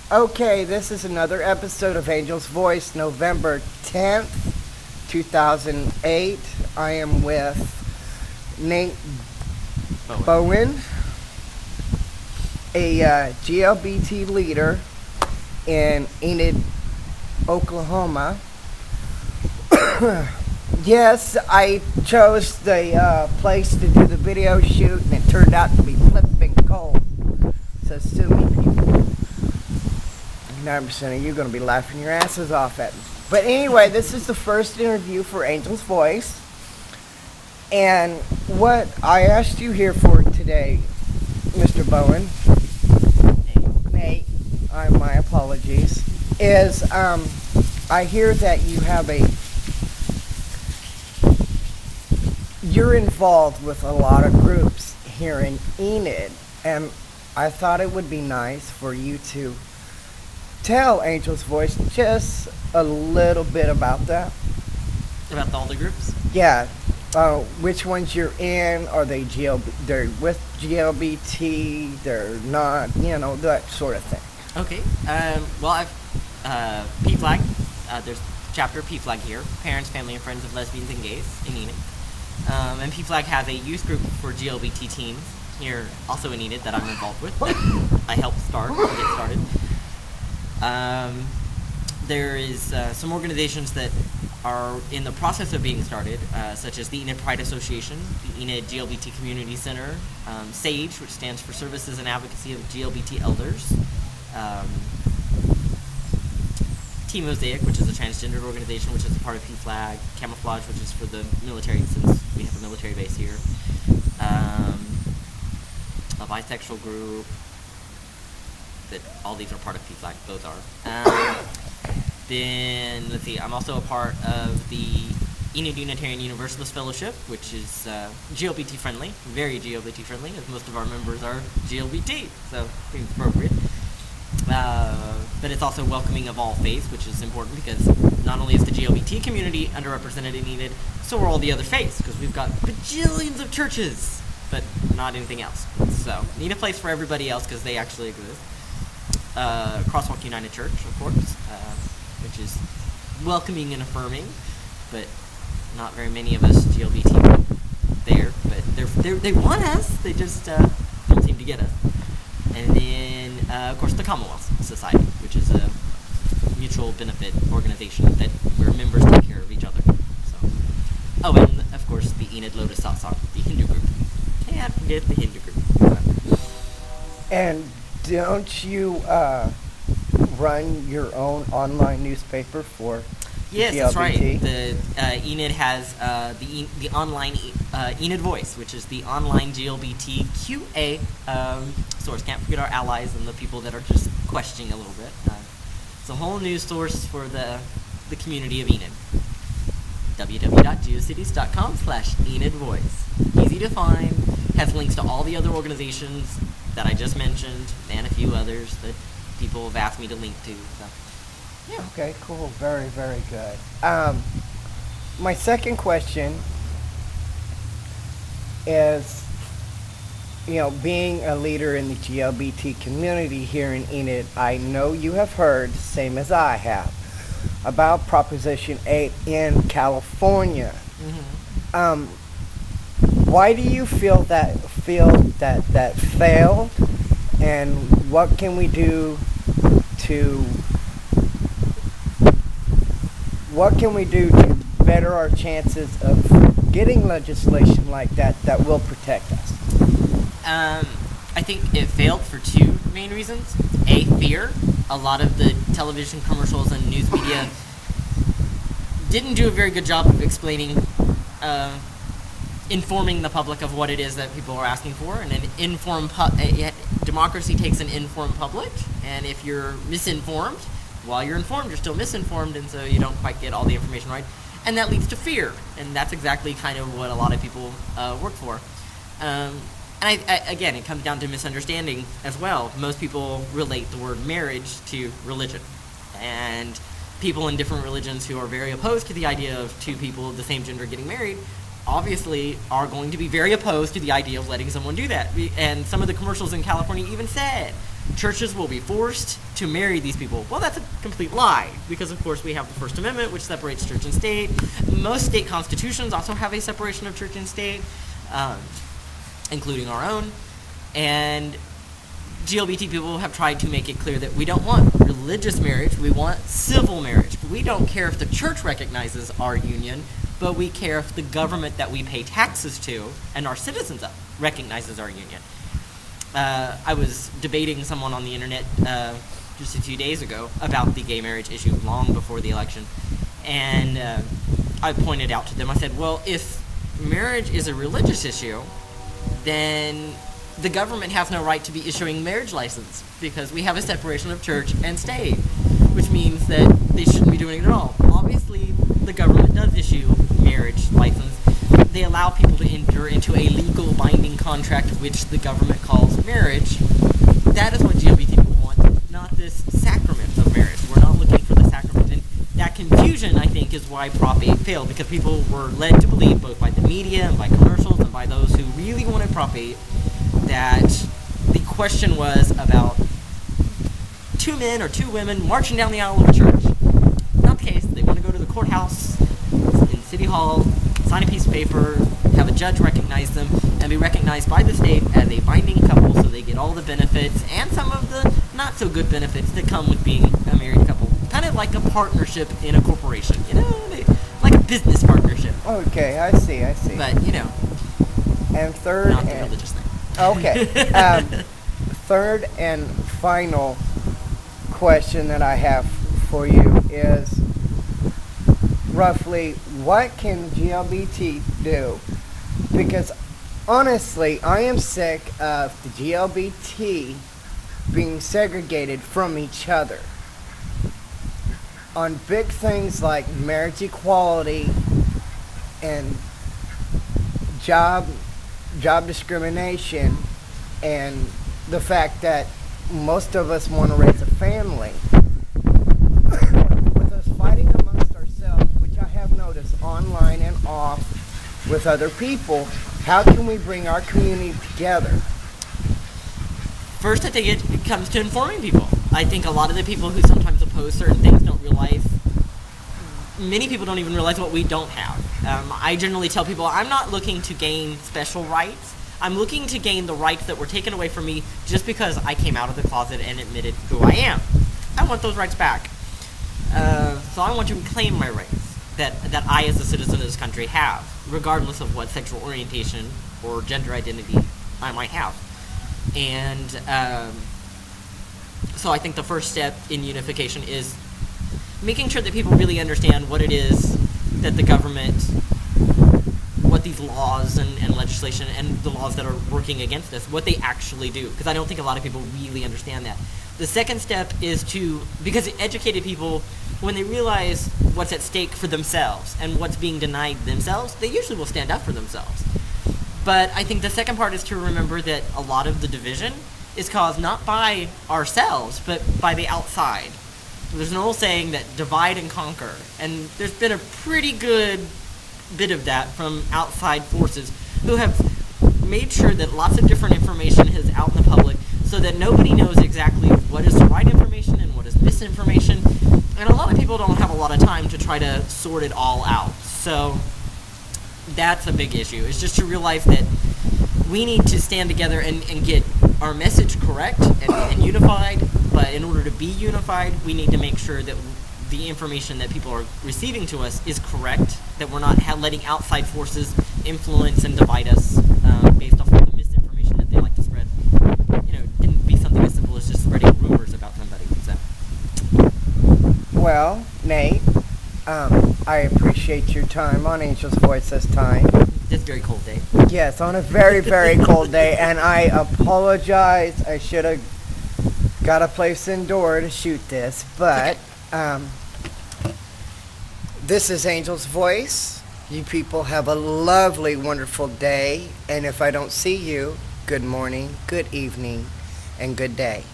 Okay, this is another episode of Angel's Voice, November 10th, 2008. I am with Nate Bowen, a GLBT leader in Enid, Oklahoma. Yes, I chose the place to do the video shoot, and it turned out to be flipping cold. So sue me, people. 9% of you are going to be laughing your asses off at me. But anyway, this is the first interview for Angel's Voice. And what I asked you here for today, Mr. Bowen, Nate, my apologies, is I hear that you're involved with a lot of groups here in Enid. And I thought it would be nice for you to tell Angel's Voice just a little bit about that. About all the groups? Yeah. Which ones you're in? Are they they're with GLBT? They're not? You know, that sort of thing. Okay. Well, I've P-Flag. There's chapter P-Flag here. Parents, family, and friends of lesbians and gays in Enid. And P-Flag has a youth group for GLBT teens here, also in Enid, that I'm involved with. That I helped get started. There is some organizations that are in the process of being started, such as the Enid Pride Association, the Enid GLBT Community Center, SAGE, which stands for Services and Advocacy of GLBT Elders, Team Mosaic, which is a transgender organization, which is a part of P-Flag, Camouflage, which is for the military, since we have a military base here, a bisexual group. That all these are part of P-Flag, those are. Then, let's see, I'm also a part of the Enid Unitarian Universalist Fellowship, which is GLBT friendly, very GLBT friendly, as most of our members are GLBT, so seems appropriate. But it's also welcoming of all faiths, which is important because not only is the GLBT community underrepresented in Enid, so are all the other faiths, because we've got bajillions of churches, but not anything else. So, need a place for everybody else because they actually exist. Crosswalk United Church, of course, which is welcoming and affirming, but not very many of us GLBT there, but they want us, they just don't seem to get us. And then, of course, the Commonwealth Society, which is a mutual benefit organization where members take care of each other. So, oh, and of course, the Enid Lotus Satsang, the Hindu group. Can't forget the Hindu group. And don't you run your own online newspaper for Yes, GLBT? that's right. The Enid has the online Enid Voice, which is the online GLBTQA source. Can't forget our allies and the people that are just questioning a little bit. It's a whole news source for the community of Enid. www.geocities.com/Enid Voice. Easy to find. Has links to all the other organizations that I just mentioned, and a few others that people have asked me to link to. So, yeah. Okay, cool. Very, very good. My second question is, being a leader in the GLBT community here in Enid, I know you have heard, same as I have, about Proposition 8 in California. Mm-hmm. Why do you feel that failed, and what can we do to better our chances of getting legislation like that will protect us? I think it failed for two main reasons. A, fear. A lot of the television commercials and news media didn't do a very good job of explaining informing the public of what it is that people are asking for, and an democracy takes an informed public, and if you're misinformed, while you're informed, you're still misinformed, and so you don't quite get all the information right, and that leads to fear, and that's exactly kind of what a lot of people work for. And again, it comes down to misunderstanding as well. Most people relate the word marriage to religion, and people in different religions who are very opposed to the idea of two people of the same gender getting married obviously are going to be very opposed to the idea of letting someone do that. And some of the commercials in California even said, churches will be forced to marry these people. Well, that's a complete lie, because of course we have the First Amendment, which separates church and state. Most state constitutions also have a separation of church and state, including our own. And GLBT people have tried to make it clear that we don't want religious marriage, we want civil marriage. We don't care if the church recognizes our union, but we care if the government that we pay taxes to and are citizens of recognizes our union. I was debating someone on the internet just a few days ago about the gay marriage issue long before the election, and I pointed out to them, I said, well, if marriage is a religious issue, then the government has no right to be issuing marriage license, because we have a separation of church and state, which means that they shouldn't be doing it at all. Obviously, the government does issue marriage license. They allow people to enter into a legal binding contract, which the government calls marriage. That is what GLBT people want, not this sacrament of marriage. We're not looking for the sacrament. And that confusion, I think, is why Prop 8 failed, because people were led to believe, both by the media and by commercials and by those who really wanted Prop 8, that the question was about two men or two women marching down the aisle of a church. Not the case. They want to go to the courthouse, in City Hall, sign a piece of paper, have a judge recognize them, and be recognized by the state as a binding couple, so they get all the benefits and some of the not so good benefits that come with being a married couple. Kind of like a partnership in a corporation, like a business partnership. Okay, I see. But, And third not the and religious thing. okay, third and final question that I have for you is, roughly, what can GLBT do? Because honestly, I am sick of the GLBT being segregated from each other on big things like marriage equality and job discrimination, and the fact that most of us want to raise a family. With us fighting amongst ourselves, which I have noticed online and off with other people, how can we bring our community together? First, I think it comes to informing people. I think a lot of the people who sometimes oppose certain things don't realize, many people don't even realize what we don't have. I generally tell people I'm not looking to gain special rights. I'm looking to gain the rights that were taken away from me just because I came out of the closet and admitted who I am. I want those rights back. So I want to reclaim my rights that I as a citizen of this country have, regardless of what sexual orientation or gender identity I might have. And so I think the first step in unification is making sure that people really understand what it is that the government, what these laws and legislation and the laws that are working against us, what they actually do. Because I don't think a lot of people really understand that. The second step is because educated people, when they realize what's at stake for themselves and what's being denied themselves, they usually will stand up for themselves. But I think the second part is to remember that a lot of the division is caused not by ourselves, but by the outside. There's an old saying that divide and conquer, and there's been a pretty good bit of that from outside forces who have made sure that lots of different information is out in the public so that nobody knows exactly what is the right information and what is misinformation, and a lot of people don't have a lot of time to try to sort it all out. So that's a big issue, is just to realize that we need to stand together and get our message correct and unified, but in order to be unified, we need to make sure that the information that people are receiving to us is correct, that we're not letting outside forces influence and divide us based off of the misinformation that they like to spread. It can be something as simple as just spreading rumors about somebody. So. Well, Nate, I appreciate your time on Angel's Voice this time. This very cold day. Yes, on a very, very cold day, and I apologize. I should have got a place indoor to shoot this, but this is Angel's Voice. You people have a lovely, wonderful day, and if I don't see you, good morning, good evening, and good day.